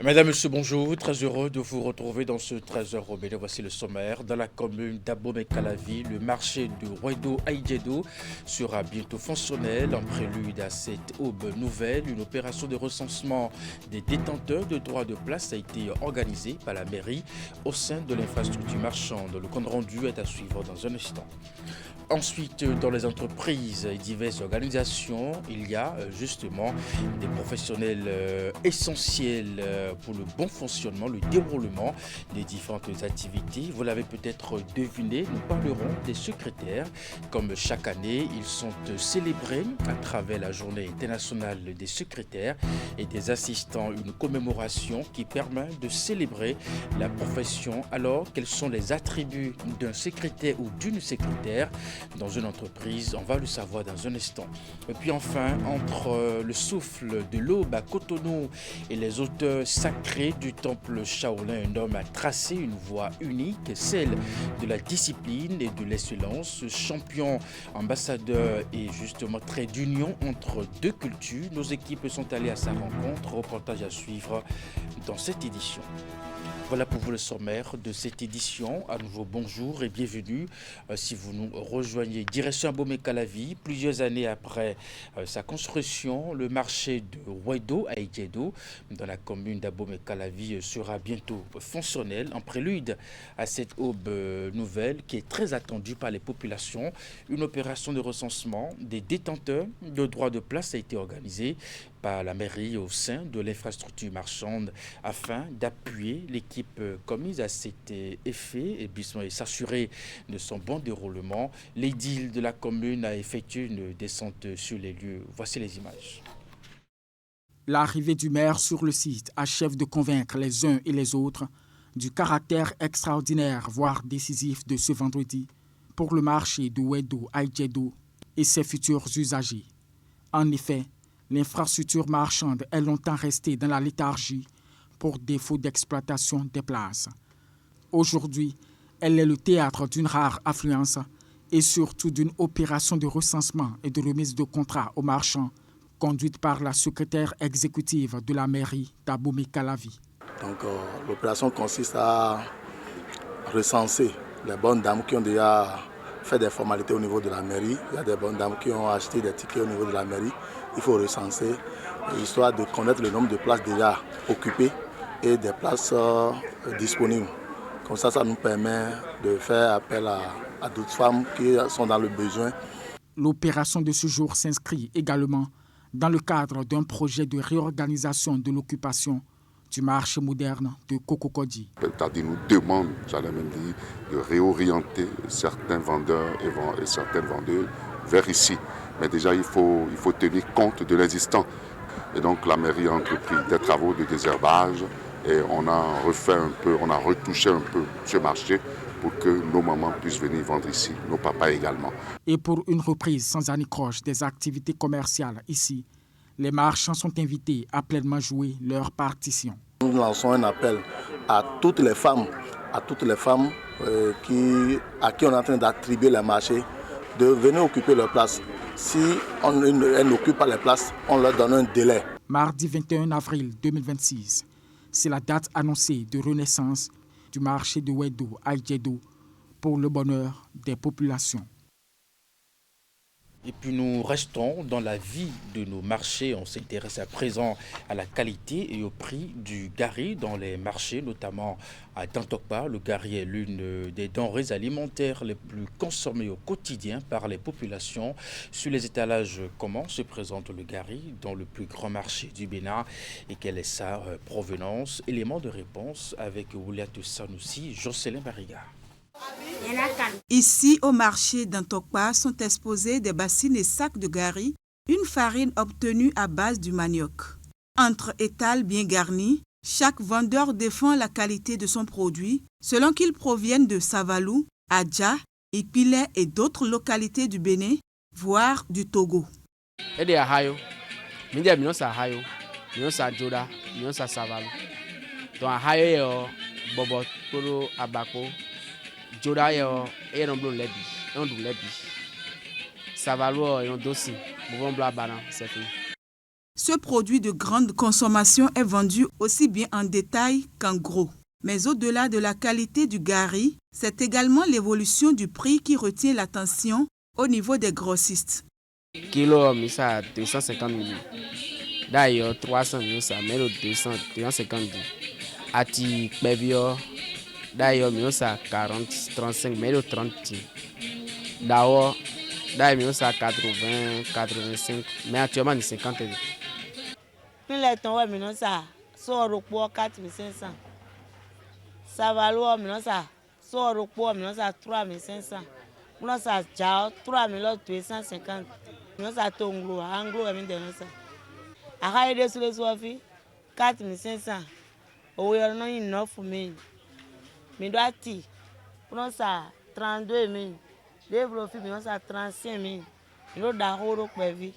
Mesdames, Messieurs, bonjour. Très heureux de vous retrouver dans ce 13h au Bénin. Voici le sommaire. Dans la commune d'Abomey-Calavi, le marché de Rouedo-Aïdjedo sera bientôt fonctionnel. En prélude à cette aube nouvelle, une opération de recensement des détenteurs de droits de place a été organisée par la mairie au sein de l'infrastructure marchande. Le compte rendu est à suivre dans un instant. Ensuite, dans les entreprises et diverses organisations, il y a justement des professionnels essentiels pour le bon fonctionnement, le déroulement des différentes activités. Vous l'avez peut-être deviné, nous parlerons des secrétaires. Comme chaque année, ils sont célébrés à travers la journée internationale des secrétaires et des assistants, une commémoration qui permet de célébrer la profession. Alors, quels sont les attributs d'un secrétaire ou d'une secrétaire dans une entreprise? On va le savoir dans un instant. Et puis enfin, entre le souffle de l'aube à Cotonou et les auteurs sacrés du temple Shaolin, un homme a tracé une voie unique, celle de la discipline et de l'excellence. Champion, ambassadeur et justement trait d'union entre deux cultures, nos équipes sont allées à sa rencontre. Reportage à suivre dans cette édition. Voilà pour vous le sommaire de cette édition. À nouveau, bonjour et bienvenue. Si vous nous rejoignez, direction Abomey-Calavi, plusieurs années après sa construction, le marché de Rouedo-Aïdjedo dans la commune d'Abomey-Calavi sera bientôt fonctionnel en prélude à cette aube nouvelle qui est très attendue par les populations. Une opération de recensement des détenteurs de droits de place a été organisée par la mairie au sein de l'infrastructure marchande afin d'appuyer l'équipe commise à cet effet et s'assurer de son bon déroulement. L'édile de la commune a effectué une descente sur les lieux. Voici les images. L'arrivée du maire sur le site achève de convaincre les uns et les autres du caractère extraordinaire, voire décisif de ce vendredi pour le marché de Rouedo-Aïdjedo et ses futurs usagers. En effet, l'infrastructure marchande est longtemps restée dans la léthargie pour défaut d'exploitation des places. Aujourd'hui, elle est le théâtre d'une rare affluence et surtout d'une opération de recensement et de remise de contrats aux marchands conduite par la secrétaire exécutive de la mairie d'Abomey-Calavi. Donc, l'opération consiste à recenser les bonnes dames qui ont déjà fait des formalités au niveau de la mairie. Il y a des bonnes dames qui ont acheté des tickets au niveau de la mairie. Il faut recenser, histoire de connaître le nombre de places déjà occupées et des places disponibles. Comme ça nous permet de faire appel à d'autres femmes qui sont dans le besoin. L'opération de ce jour s'inscrit également dans le cadre d'un projet de réorganisation de l'occupation du marché moderne de Cococodi. C'est-à-dire nous demande, j'allais même dire, de réorienter certains vendeurs et certaines vendeuses vers ici. Mais déjà, il faut tenir compte de l'existant. Et donc la mairie a entrepris des travaux de désherbage et on a retouché un peu ce marché pour que nos mamans puissent venir vendre ici, nos papas également. Et pour une reprise sans anicroche des activités commerciales ici, les marchands sont invités à pleinement jouer leur partition. Nous lançons un appel à toutes les femmes, à qui on est en train d'attribuer les marchés, de venir occuper leur place. Si elles n'occupent pas les places, on leur donne un délai. Mardi 21 avril 2026, c'est la date annoncée de renaissance du marché de Rouedo-Aïdjedo pour le bonheur des populations. Et puis nous restons dans la vie de nos marchés. On s'intéresse à présent à la qualité et au prix du gari dans les marchés, notamment à Dantokpa. Le gari est l'une des denrées alimentaires les plus consommées au quotidien par les populations. Sur les étalages, comment se présente le gari dans le plus grand marché du Bénin et quelle est sa provenance? Élément de réponse avec Ouliatou Sanoussi, Jocelyn Bariga. Ici, au marché d'Antokpa, sont exposées des bassines et sacs de gari, une farine obtenue à base du manioc. Entre étals bien garnis, chaque vendeur défend la qualité de son produit selon qu'il provienne de Savalou, Adja, Ipilé et d'autres localités du Bénin, voire du Togo. Joda yo non blon lebi, on du lebi. Savalo yon dosi, mouvon bla bana, c'est fini. Ce produit de grande consommation est vendu aussi bien en détail qu'en gros. Mais au-delà de la qualité du gari, c'est également l'évolution du prix qui retient l'attention au niveau des grossistes. Kilo, mais ça 250 000. D'ailleurs, 300 000, ça met 250 000. Ati Bebio, d'ailleurs, mais ça 40, 35 000, 30 000. D'ailleurs, mais ça 80, 85, mais actuellement, c'est 50 000. Puis ton ouais, mais ça, sort pour 4 500. Ça va loin, mais ça, sort pour, mais ça 3 500. Non, ça, 3 250. Non, ça, anglo, mais ça. A des sur les soifis, 4 500. Oh, il y a une 9 000. Mais doit ti, non, ça, 32 000. Développé, mais ça, 35 000. Il y a des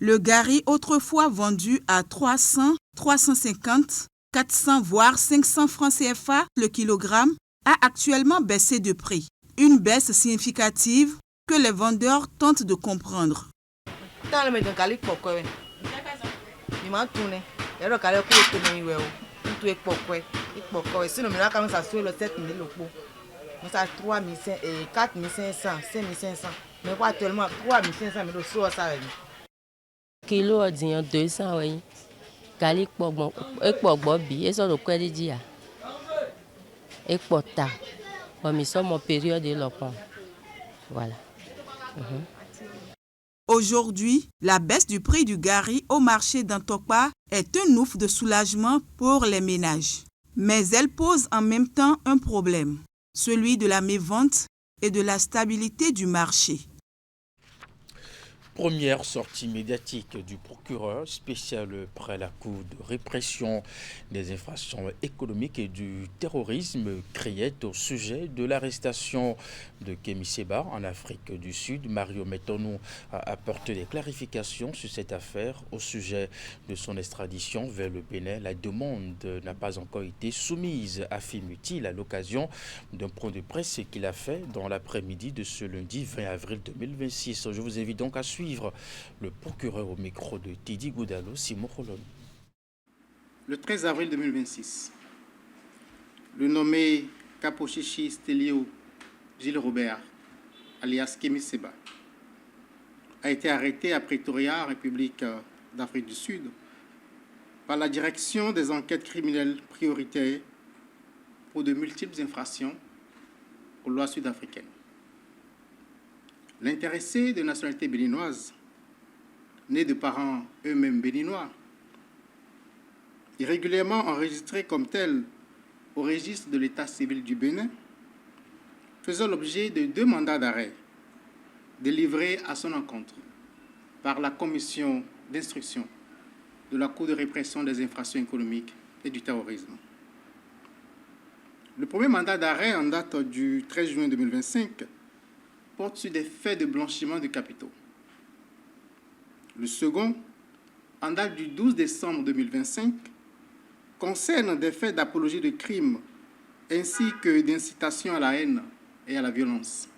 Le gari, autrefois vendu à 300, 350, 400 voire 500 francs CFA le kilogramme, a actuellement baissé de prix. Une baisse significative que les vendeurs tentent de comprendre. Kilo de 200 oui. Gali ekpogbo bi eso do kwedi dia. Ekpota. Comme ils sont en période de l'opon. Voilà. Aujourd'hui, la baisse du prix du gari au marché d'Antokpa est un ouf de soulagement pour les ménages. Mais elle pose en même temps un problème, celui de la mévente et de la stabilité du marché. Première sortie médiatique du procureur spécial près la Cour de répression des infractions économiques et du terrorisme créée au sujet de l'arrestation de Kémy Séba en Afrique du Sud. Mario Metonou a apporté des clarifications sur cette affaire au sujet de son extradition vers le Bénin. La demande n'a pas encore été soumise, affirme-t-il, à l'occasion d'un point de presse qu'il a fait dans l'après-midi de ce lundi 20 avril 2026. Je vous invite donc à suivre le procureur au micro de Tidi Goudalo, Simon Rolon. Le 13 avril 2026, le nommé Kapochichi Stelio Gilles Robert, alias Kémy Séba, a été arrêté à Pretoria, République d'Afrique du Sud, par la direction des enquêtes criminelles prioritaires pour de multiples infractions aux lois sud-africaines. L'intéressé de nationalité béninoise, né de parents eux-mêmes béninois, irrégulièrement enregistré comme tel au registre de l'état civil du Bénin, faisant l'objet de 2 mandats d'arrêt délivrés à son encontre par la commission d'instruction de la Cour de répression des infractions économiques et du terrorisme. Le premier mandat d'arrêt en date du 13 juin 2025 porte sur des faits de blanchiment de capitaux. Le second, en date du 12 décembre 2025, concerne des faits d'apologie de crimes ainsi que d'incitation à la haine et à la violence.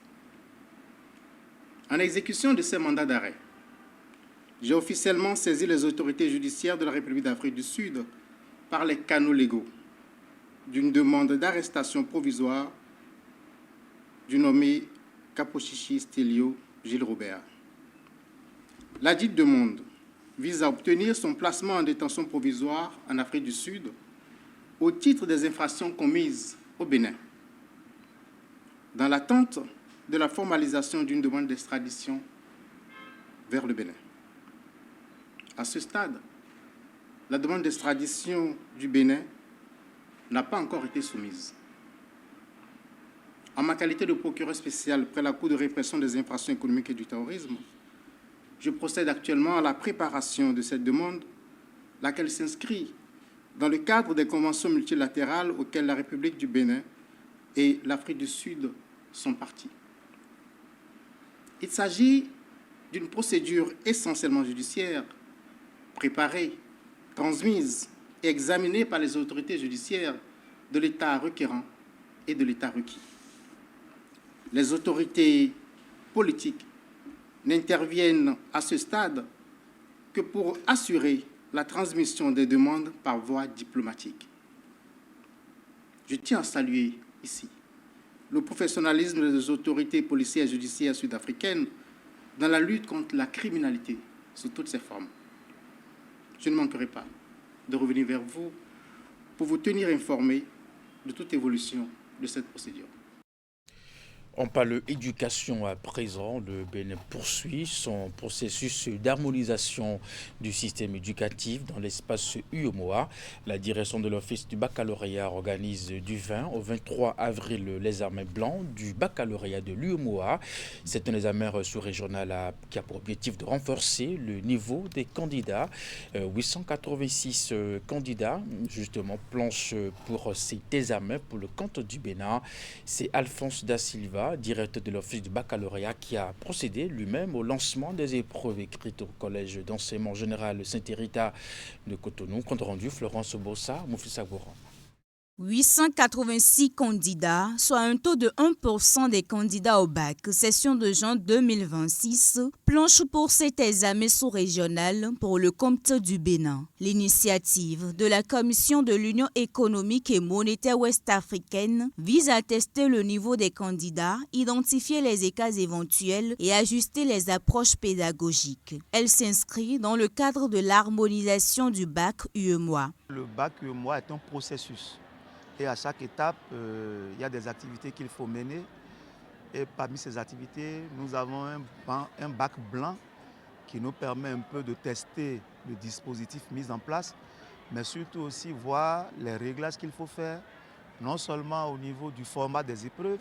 En exécution de ces mandats d'arrêt, j'ai officiellement saisi les autorités judiciaires de la République d'Afrique du Sud par les canaux légaux d'une demande d'arrestation provisoire du nommé Kapochichi Stelio Gilles Robert. La dite demande vise à obtenir son placement en détention provisoire en Afrique du Sud au titre des infractions commises au Bénin, dans l'attente de la formalisation d'une demande d'extradition vers le Bénin. À ce stade, la demande d'extradition du Bénin n'a pas encore été soumise. En ma qualité de procureur spécial près la Cour de répression des infractions économiques et du terrorisme, je procède actuellement à la préparation de cette demande, laquelle s'inscrit dans le cadre des conventions multilatérales auxquelles la République du Bénin et l'Afrique du Sud sont parties. Il s'agit d'une procédure essentiellement judiciaire, préparée, transmise et examinée par les autorités judiciaires de l'État requérant et de l'État requis. Les autorités politiques n'interviennent à ce stade que pour assurer la transmission des demandes par voie diplomatique. Je tiens à saluer ici le professionnalisme des autorités policières et judiciaires sud-africaines dans la lutte contre la criminalité sous toutes ses formes. Je ne manquerai pas de revenir vers vous pour vous tenir informé de toute évolution de cette procédure. On parle éducation à présent. Le Bénin poursuit son processus d'harmonisation du système éducatif dans l'espace UEMOA. La direction de l'Office du baccalauréat organise du 20 au 23 avril l'examen blanc du baccalauréat de l'UEMOA. C'est un examen sous-régional qui a pour objectif de renforcer le niveau des candidats. 886 candidats, justement, planchent pour cet examen pour le compte du Bénin. C'est Alphonse Da Silva, directeur de l'Office du baccalauréat, qui a procédé lui-même au lancement des épreuves écrites au Collège d'enseignement général Saint-Hérita de Cotonou. Compte rendu, Florence Bossa, Moufissa Gouran. 886 candidats, soit un taux de 1% des candidats au bac, session de juin 2026, planchent pour cet examen sous-régional pour le compte du Bénin. L'initiative de la Commission de l'Union économique et monétaire ouest-africaine vise à tester le niveau des candidats, identifier les écarts éventuels et ajuster les approches pédagogiques. Elle s'inscrit dans le cadre de l'harmonisation du bac UEMOA. Le bac UEMOA est un processus. Et à chaque étape, il y a des activités qu'il faut mener. Et parmi ces activités, nous avons un bac blanc qui nous permet un peu de tester le dispositif mis en place, mais surtout aussi voir les réglages qu'il faut faire, non seulement au niveau du format des épreuves,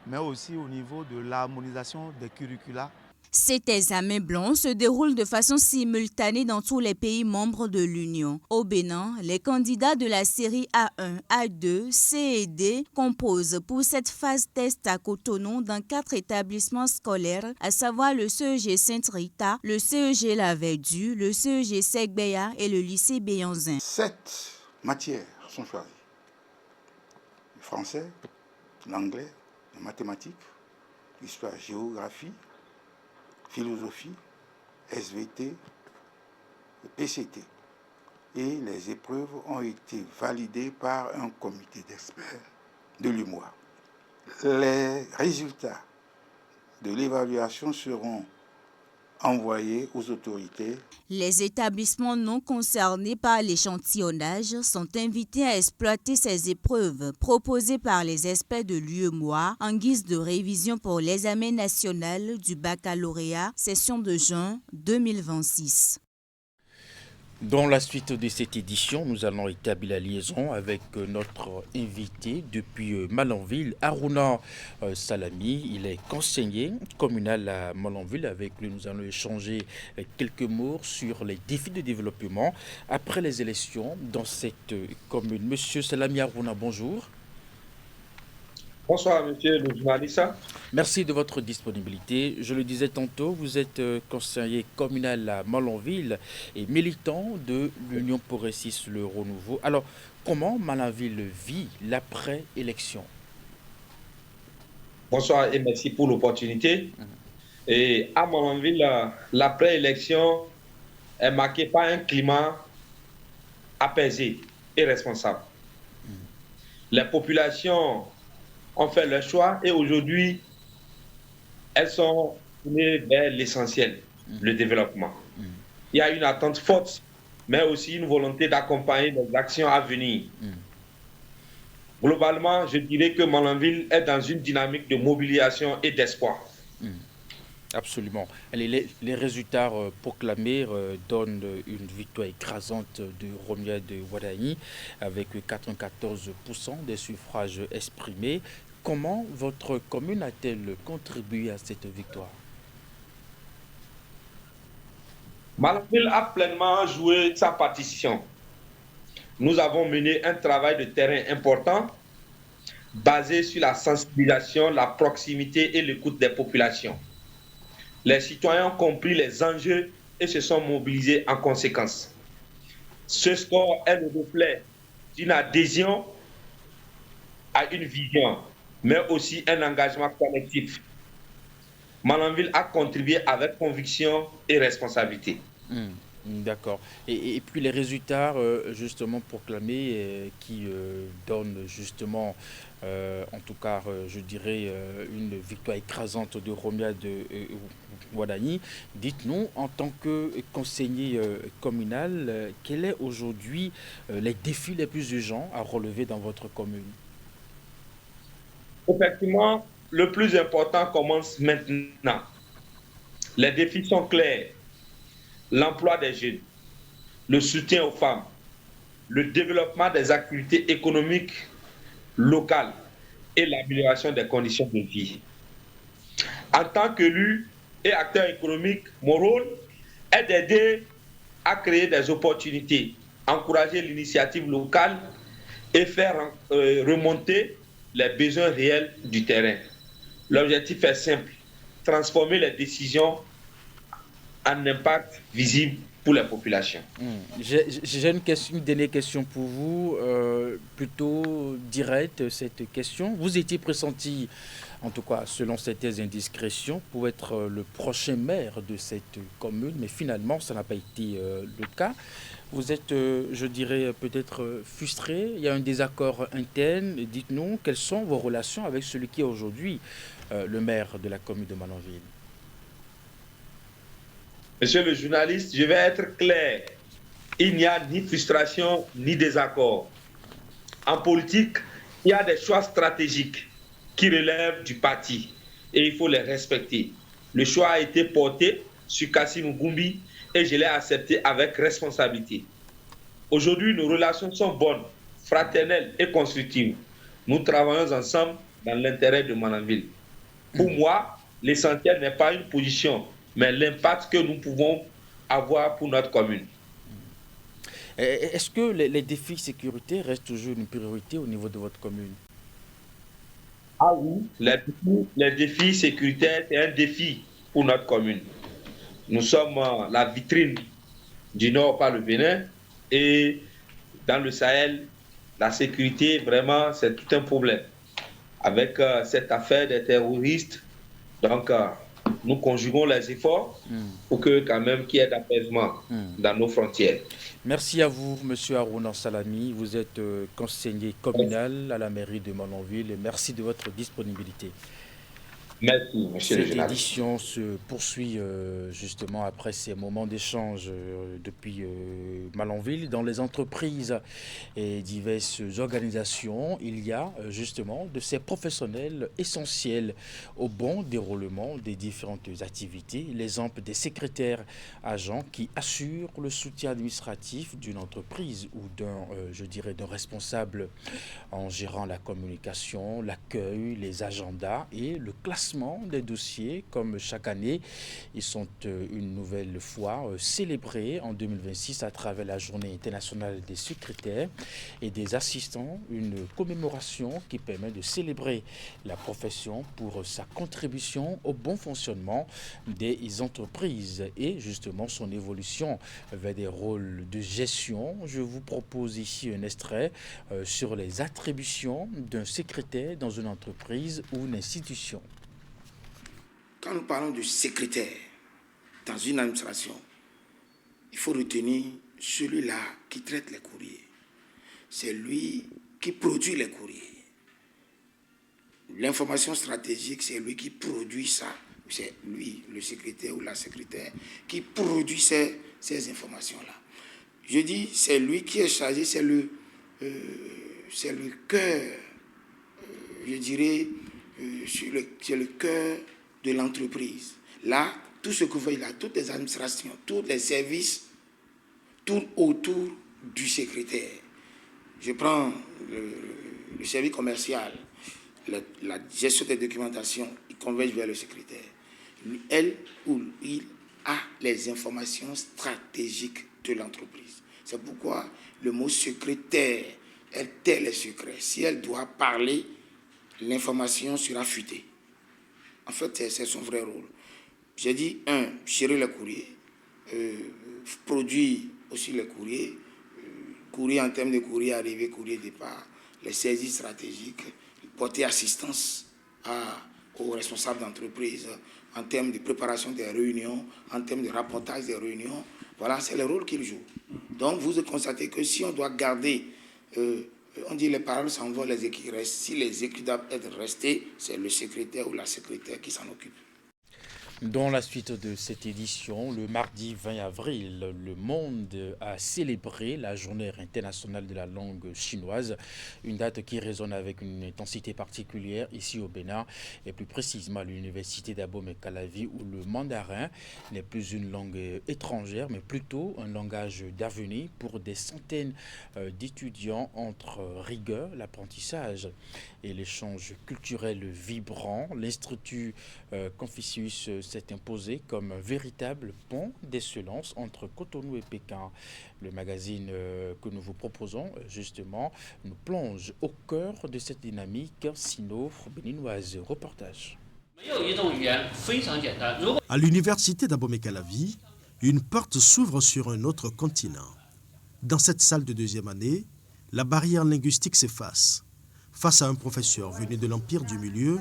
mais aussi au niveau de l'harmonisation des curricula. Cet examen blanc se déroule de façon simultanée dans tous les pays membres de l'Union. Au Bénin, les candidats de la série A1, A2, C et D composent pour cette phase test à Cotonou dans 4 établissements scolaires, à savoir le CEG Saint-Rita, le CEG La Verdue, le CEG Segbeya et le lycée Béanzin. 7 matières sont choisies. Le français, l'anglais, les mathématiques, l'histoire, géographie, philosophie, SVT, PCT. Et les épreuves ont été validées par un comité d'experts de l'UEMOA. Les résultats de l'évaluation seront envoyés aux autorités. Les établissements non concernés par l'échantillonnage sont invités à exploiter ces épreuves proposées par les experts de l'UEMOA en guise de révision pour l'examen national du baccalauréat, session de juin 2026. Dans la suite de cette édition, nous allons établir la liaison avec notre invité depuis Malanville, Harouna Salami. Il est conseiller communal à Malanville. Avec lui, nous allons échanger quelques mots sur les défis de développement après les élections dans cette commune. Monsieur Salami Harouna, bonjour. Bonsoir, monsieur le journaliste. Merci de votre disponibilité. Je le disais tantôt, vous êtes conseiller communal à Malanville et militant de l'Union progressiste Le Renouveau. Alors, comment Malanville vit l'après-élection? Bonsoir et merci pour l'opportunité. Et à Malanville, l'après-élection est marquée par un climat apaisé et responsable. Les populations ont fait leur choix et aujourd'hui, elles sont tournées vers l'essentiel, le développement. Il y a une attente forte, mais aussi une volonté d'accompagner les actions à venir. Globalement, je dirais que Malanville est dans une dynamique de mobilisation et d'espoir. Absolument. Les résultats proclamés donnent une victoire écrasante de Romia de Wadaï avec 94% des suffrages exprimés. Comment votre commune a-t-elle contribué à cette victoire? Malanville a pleinement joué sa partition. Nous avons mené un travail de terrain important basé sur la sensibilisation, la proximité et l'écoute des populations. Les citoyens ont compris les enjeux et se sont mobilisés en conséquence. Ce score est le reflet d'une adhésion à une vision, mais aussi un engagement collectif. Malanville a contribué avec conviction et responsabilité. D'accord. Et puis les résultats justement proclamés qui donnent justement, en tout cas, je dirais, une victoire écrasante de Romia de Ouadani. Dites-nous, en tant que conseiller communal, quel est aujourd'hui les défis les plus urgents à relever dans votre commune? Effectivement, le plus important commence maintenant. Les défis sont clairs. L'emploi des jeunes, le soutien aux femmes, le développement des activités économiques locales et l'amélioration des conditions de vie. En tant qu'élu et acteur économique, mon rôle est d'aider à créer des opportunités, encourager l'initiative locale et faire remonter les besoins réels du terrain. L'objectif est simple, transformer les décisions en impact visible pour les populations. J'ai une dernière question pour vous, plutôt directe cette question. Vous étiez pressenti, en tout cas selon certaines indiscrétions, pour être le prochain maire de cette commune, mais finalement ça n'a pas été le cas. Vous êtes, je dirais, peut-être frustré, il y a un désaccord interne. Dites-nous, quelles sont vos relations avec celui qui est aujourd'hui le maire de la commune de Malanville? Monsieur le journaliste, je vais être clair. Il n'y a ni frustration ni désaccord. En politique, il y a des choix stratégiques qui relèvent du parti et il faut les respecter. Le choix a été porté sur Kassim Gumbi et je l'ai accepté avec responsabilité. Aujourd'hui, nos relations sont bonnes, fraternelles et constructives. Nous travaillons ensemble dans l'intérêt de Malanville. Pour moi, l'essentiel n'est pas une position, mais l'impact que nous pouvons avoir pour notre commune. Est-ce que les défis sécuritaires restent toujours une priorité au niveau de votre commune? Ah oui, les défis sécuritaires, c'est un défi pour notre commune. Nous sommes la vitrine du Nord par le Bénin et dans le Sahel, la sécurité, vraiment, c'est tout un problème. Avec cette affaire des terroristes, donc nous conjuguons les efforts pour que quand même qu'il y ait d'apaisement dans nos frontières. Merci à vous, Monsieur Harouna Salami. Vous êtes conseiller communal à la mairie de Malanville et merci de votre disponibilité. Merci, monsieur le Cette journaliste. édition se poursuit justement après ces moments d'échange depuis Malanville. Dans les entreprises et diverses organisations, il y a justement de ces professionnels essentiels au bon déroulement des différentes activités. L'exemple des secrétaires agents qui assurent le soutien administratif d'une entreprise ou d'un, je dirais, d'un responsable en gérant la communication, l'accueil, les agendas et le classement des dossiers. Comme chaque année, ils sont une nouvelle fois célébrés en 2026 à travers la Journée internationale des secrétaires et des assistants, une commémoration qui permet de célébrer la profession pour sa contribution au bon fonctionnement des entreprises et justement son évolution vers des rôles de gestion. Je vous propose ici un extrait sur les attributions d'un secrétaire dans une entreprise ou une institution. Quand nous parlons de secrétaire dans une administration, il faut retenir celui-là qui traite les courriers. C'est lui qui produit les courriers. L'information stratégique, c'est lui qui produit ça. C'est lui, le secrétaire ou la secrétaire, qui produit ces informations-là. Je dis, c'est lui qui est chargé, c'est le cœur, je dirais, c'est le cœur de l'entreprise. Là, tout ce que vous voyez là, toutes les administrations, tous les services tournent autour du secrétaire. Je prends le service commercial, la gestion des documentations, il converge vers le secrétaire. Elle ou il a les informations stratégiques de l'entreprise. C'est pourquoi le mot secrétaire, elle tait les secrets. Si elle doit parler, l'information sera fuitée. En fait, c'est son vrai rôle. J'ai dit, gérer le courrier, produire aussi le courrier, courrier en termes de courrier arrivé, courrier départ, les saisies stratégiques, porter assistance aux responsables d'entreprise en termes de préparation des réunions, en termes de rapportage des réunions, Voilà, c'est le rôle qu'il joue. Donc, vous constatez que si on doit garder, on dit les paroles s'en vont, les écrits restent. Si les écrits doivent être restés, c'est le secrétaire ou la secrétaire qui s'en occupe. Dans la suite de cette édition, le mardi 20 avril, le monde a célébré la journée internationale de la langue chinoise, une date qui résonne avec une intensité particulière ici au Bénin, et plus précisément à l'université d'Abomey-Calavi, où le mandarin n'est plus une langue étrangère, mais plutôt un langage d'avenir pour des centaines d'étudiants entre rigueur, l'apprentissage et l'échange culturel vibrant. L'Institut Confucius s'est imposé comme un véritable pont d'excellence entre Cotonou et Pékin. Le magazine que nous vous proposons, justement, nous plonge au cœur de cette dynamique sino-béninoise. Reportage. À l'université d'Abomey-Calavi, une porte s'ouvre sur un autre continent. Dans cette salle de deuxième année, la barrière linguistique s'efface. Face à un professeur venu de l'Empire du Milieu,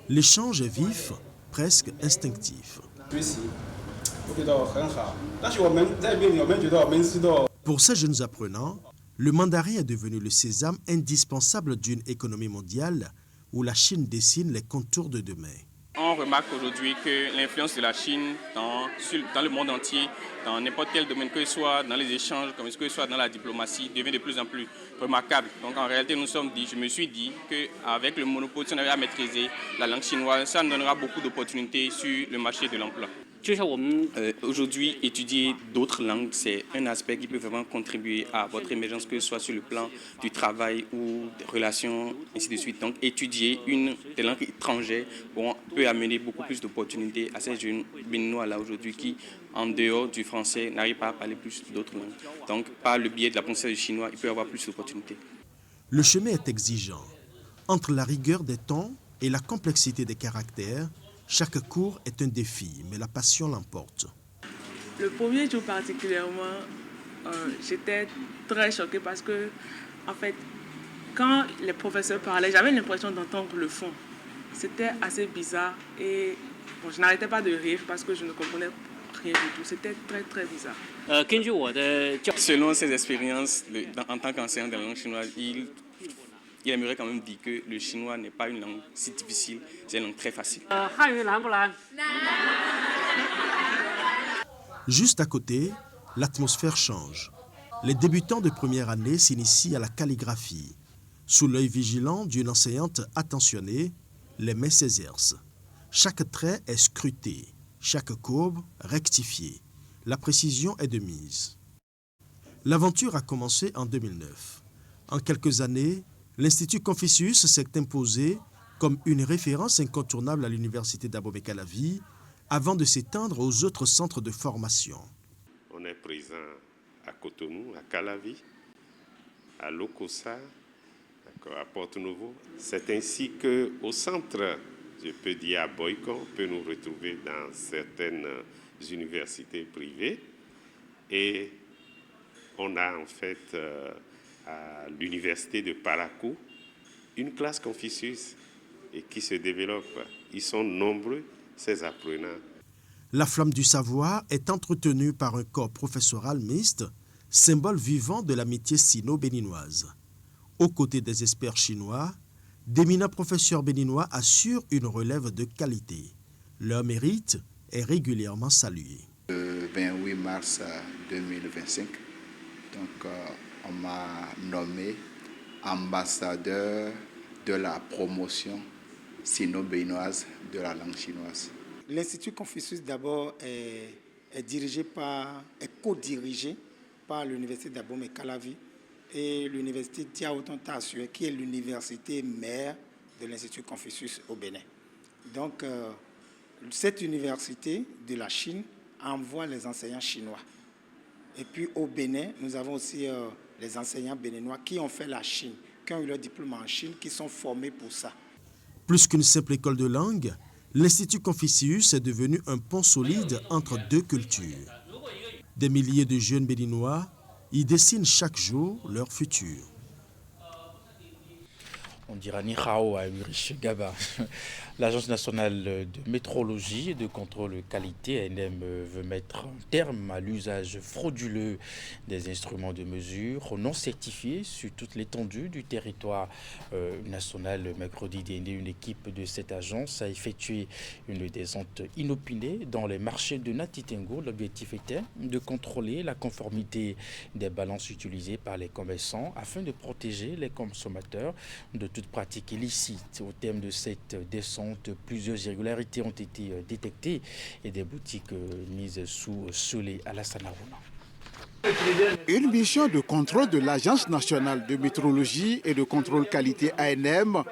l'échange est vif, presque instinctif. Pour ces jeunes apprenants, le mandarin est devenu le sésame indispensable d'une économie mondiale où la Chine dessine les contours de demain. On remarque aujourd'hui que l'influence de la Chine dans le monde entier, dans n'importe quel domaine, que ce soit dans les échanges, comme que ce soit dans la diplomatie, devient de plus en plus remarquable. Donc en réalité, je me suis dit qu'avec le monopole, si on avait à maîtriser la langue chinoise, ça nous donnera beaucoup d'opportunités sur le marché de l'emploi. Aujourd'hui, étudier d'autres langues, c'est un aspect qui peut vraiment contribuer à votre émergence, que ce soit sur le plan du travail ou des relations, ainsi de suite. Donc, étudier des langues étrangères peut amener beaucoup plus d'opportunités à ces jeunes béninois-là aujourd'hui qui, en dehors du français, n'arrivent pas à parler plus d'autres langues. Donc, par le biais de l'apprentissage du chinois, il peut y avoir plus d'opportunités. Le chemin est exigeant. Entre la rigueur des tons et la complexité des caractères, chaque cours est un défi, mais la passion l'emporte. Le premier jour particulièrement, j'étais très choquée parce que, en fait, quand les professeurs parlaient, j'avais l'impression d'entendre le fond. C'était assez bizarre et je n'arrêtais pas de rire parce que je ne comprenais rien du tout. C'était très, très bizarre. Selon ses expériences en tant qu'enseignant de la langue chinoise, il aimerait quand même dire que le chinois n'est pas une langue si difficile, c'est une langue très facile. Juste à côté, l'atmosphère change. Les débutants de première année s'initient à la calligraphie. Sous l'œil vigilant d'une enseignante attentionnée, les mains s'exercent. Chaque trait est scruté, chaque courbe rectifiée. La précision est de mise. L'aventure a commencé en 2009. En quelques années, l'Institut Confucius s'est imposé comme une référence incontournable à l'université d'Abomey-Calavi avant de s'étendre aux autres centres de formation. On est présent à Cotonou, à Calavi, à Lokossa, à Porto-Novo. C'est ainsi qu'au centre, je peux dire à Boycon, on peut nous retrouver dans certaines universités privées. Et on a en fait à l'université de Parakou une classe Confucius et qui se développe. Ils sont nombreux, ces apprenants. La flamme du savoir est entretenue par un corps professoral mixte, symbole vivant de l'amitié sino-béninoise. Aux côtés des experts chinois, d'éminents professeurs béninois assurent une relève de qualité. Leur mérite est régulièrement salué. Le 28 mars 2025, donc, on m'a nommé ambassadeur de la promotion sino-béninoise de la langue chinoise. L'Institut Confucius d'abord est co-dirigé par l'université d'Abomey-Calavi et l'université Diaoton Tassué, qui est l'université mère de l'Institut Confucius au Bénin. Donc, cette université de la Chine envoie les enseignants chinois. Et puis au Bénin, nous avons aussi les enseignants béninois qui ont fait la Chine, qui ont eu leur diplôme en Chine, qui sont formés pour ça. Plus qu'une simple école de langue, l'Institut Confucius est devenu un pont solide entre deux cultures. Des milliers de jeunes béninois y dessinent chaque jour leur futur. On dira ni hao à Ulrich Gaba. L'Agence nationale de métrologie et de contrôle qualité, ANM, veut mettre un terme à l'usage frauduleux des instruments de mesure non certifiés sur toute l'étendue du territoire national. Mercredi dernier, une équipe de cette agence a effectué une descente inopinée dans les marchés de Natitengo. L'objectif était de contrôler la conformité des balances utilisées par les commerçants afin de protéger les consommateurs de toute pratique illicite. Au terme de cette descente, plusieurs irrégularités ont été détectées et des boutiques mises sous scellé à la Sanarona. Une mission de contrôle de l'Agence nationale de métrologie et de contrôle qualité ANM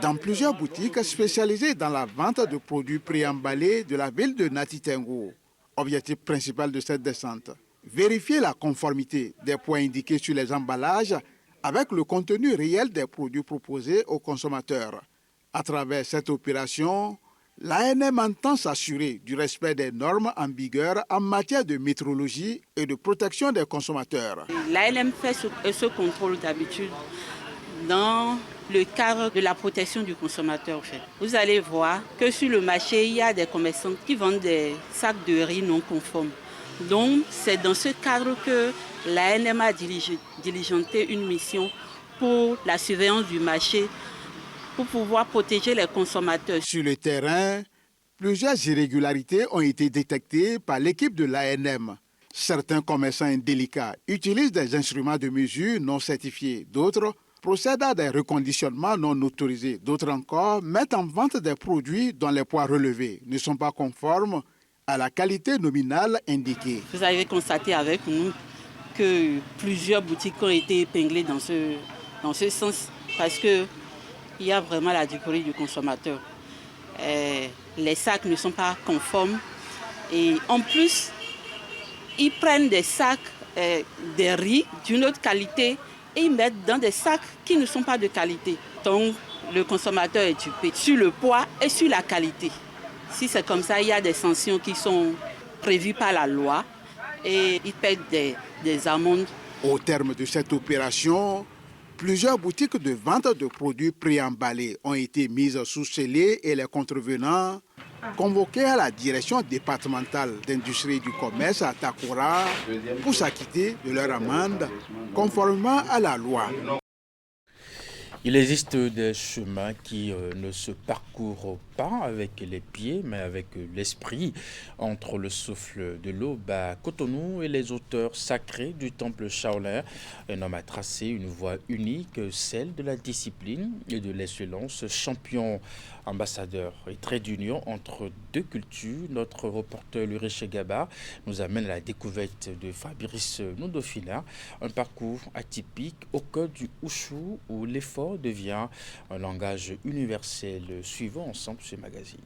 dans plusieurs boutiques spécialisées dans la vente de produits préemballés de la ville de Natitengo. Objectif principal de cette descente, vérifier la conformité des points indiqués sur les emballages avec le contenu réel des produits proposés aux consommateurs. À travers cette opération, l'ANM entend s'assurer du respect des normes en vigueur en matière de métrologie et de protection des consommateurs. L'ANM fait ce contrôle d'habitude dans le cadre de la protection du consommateur. Vous allez voir que sur le marché, il y a des commerçants qui vendent des sacs de riz non conformes. Donc, c'est dans ce cadre que l'ANM a diligenté une mission pour la surveillance du marché pour pouvoir protéger les consommateurs. Sur le terrain, plusieurs irrégularités ont été détectées par l'équipe de l'ANM. Certains commerçants indélicats utilisent des instruments de mesure non certifiés. D'autres procèdent à des reconditionnements non autorisés. D'autres encore mettent en vente des produits dont les poids relevés ne sont pas conformes à la qualité nominale indiquée. Vous avez constaté avec nous que plusieurs boutiques ont été épinglées dans ce sens parce qu'il y a vraiment la duperie du consommateur. Les sacs ne sont pas conformes et en plus, ils prennent des sacs de riz d'une autre qualité et ils mettent dans des sacs qui ne sont pas de qualité. Donc le consommateur est dupé sur le poids et sur la qualité. Si c'est comme ça, il y a des sanctions qui sont prévues par la loi et ils paient des amendes. Au terme de cette opération, plusieurs boutiques de vente de produits préemballés ont été mises sous scellé et les contrevenants convoqués à la direction départementale d'industrie et du commerce à Takora pour s'acquitter de leur amende conformément à la loi. Il existe des chemins qui ne se parcourent pas avec les pieds, mais avec l'esprit. Entre le souffle de l'aube à Cotonou et les auteurs sacrés du temple Shaolin, un homme a tracé une voie unique, celle de la discipline et de l'excellence. Champion, ambassadeur et trait d'union entre deux cultures, notre reporter Ulrich Gaba nous amène à la découverte de Fabrice Ndofina, un parcours atypique au cœur du Wushu où l'effort devient un langage universel. Suivons ensemble ce magazine.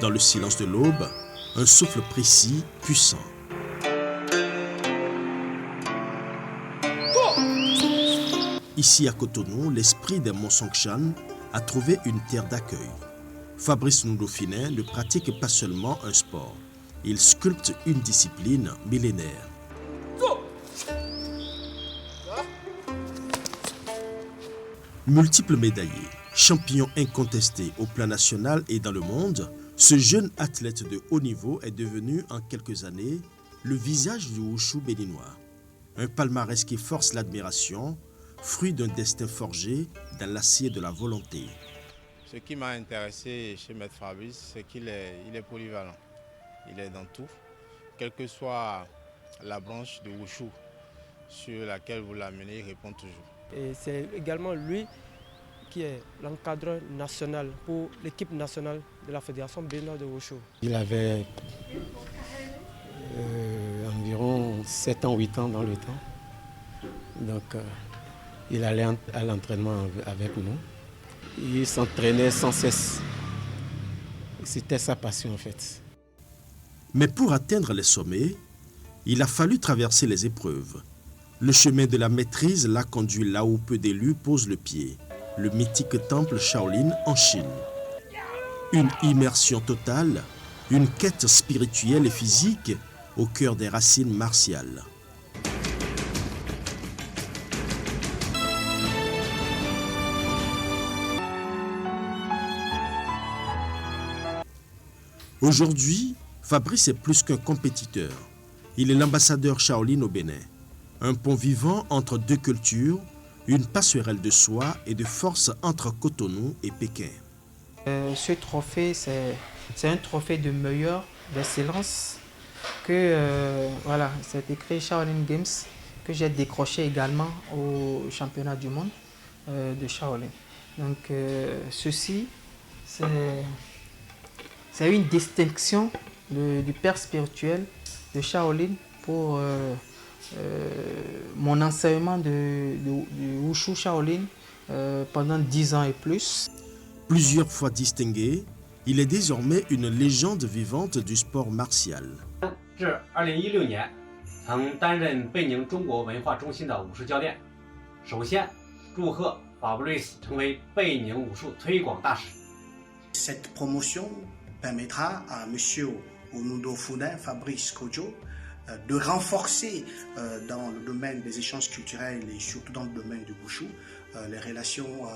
Dans le silence de l'aube, un souffle précis, puissant. Ici à Cotonou, l'esprit des Monsongshan a trouvé une terre d'accueil. Fabrice Ndofina ne pratique pas seulement un sport, il sculpte une discipline millénaire. Multiple médaillé, champion incontesté au plan national et dans le monde, ce jeune athlète de haut niveau est devenu en quelques années le visage du Wushu béninois. Un palmarès qui force l'admiration, fruit d'un destin forgé dans l'acier de la volonté. Ce qui m'a intéressé chez Maître Fabrice, c'est qu'il est polyvalent. Il est dans tout, quelle que soit la branche de Wushu sur laquelle vous l'amenez, il répond toujours. Et c'est également lui qui est l'encadreur national pour l'équipe nationale de la Fédération béninoise de Wushu. Il avait environ 7 ans, 8 ans dans le temps. Donc il allait à l'entraînement avec nous. Il s'entraînait sans cesse. C'était sa passion en fait. Mais pour atteindre les sommets, il a fallu traverser les épreuves. Le chemin de la maîtrise l'a conduit là où peu d'élus posent le pied, le mythique temple Shaolin en Chine. Une immersion totale, une quête spirituelle et physique au cœur des racines martiales. Aujourd'hui, Fabrice est plus qu'un compétiteur. Il est l'ambassadeur Shaolin au Bénin. Un pont vivant entre deux cultures, une passerelle de soie et de force entre Cotonou et Pékin. Ce trophée, c'est un trophée de meilleur, d'excellence, que c'est écrit Shaolin Games, que j'ai décroché également au championnat du monde de Shaolin. Donc ceci, c'est une distinction du père spirituel de Shaolin pour mon enseignement du Wushu Shaolin pendant 10 ans et plus. Plusieurs fois distingué, il est désormais une légende vivante du sport martial. 至2016年，曾担任贝宁中国文化中心的武术教练。首先，祝贺法布瑞斯成为贝宁武术推广大使。Cette promotion permettra à Monsieur Onundo Foudin, Fabrice Kodjo, de renforcer dans le domaine des échanges culturels et surtout dans le domaine du Wushu les relations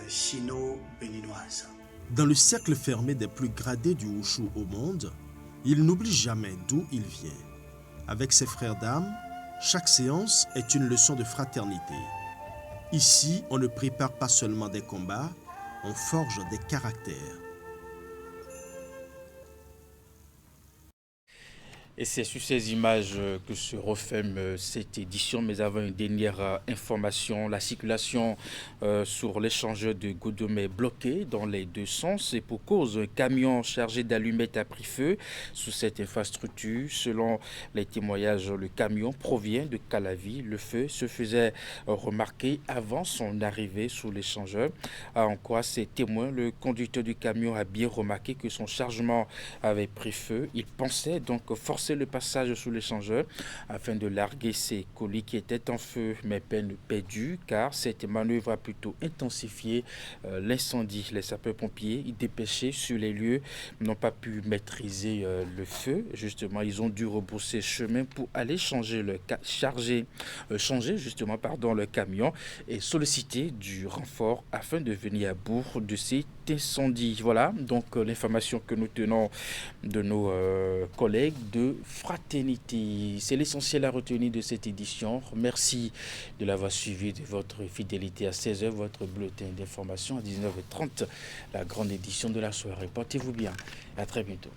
sino-béninoises. Dans le cercle fermé des plus gradés du Wushu au monde, il n'oublie jamais d'où il vient. Avec ses frères d'âmes, chaque séance est une leçon de fraternité. Ici, on ne prépare pas seulement des combats, on forge des caractères. Et c'est sur ces images que se referme cette édition. Mais avant une dernière information, la circulation sur l'échangeur de Godom est bloquée dans les deux sens. Et pour cause, un camion chargé d'allumettes a pris feu sous cette infrastructure. Selon les témoignages, le camion provient de Calavi. Le feu se faisait remarquer avant son arrivée sous l'échangeur. En quoi ces témoins, le conducteur du camion a bien remarqué que son chargement avait pris feu. Il pensait donc forcer le passage sous l'échangeur afin de larguer ses colis qui étaient en feu, mais peine perdue car cette manœuvre a plutôt intensifié l'incendie. Les sapeurs-pompiers dépêchés sur les lieux n'ont pas pu maîtriser le feu. Justement, ils ont dû rebrousser chemin pour aller changer le camion et solliciter du renfort afin de venir à bout de cet incendie. Voilà donc l'information que nous tenons de nos collègues de Fraternité. C'est l'essentiel à retenir de cette édition. Merci de l'avoir suivi, de votre fidélité. À 16h, votre bulletin d'information. À 19h30, la grande édition de la soirée. Portez-vous bien. À très bientôt.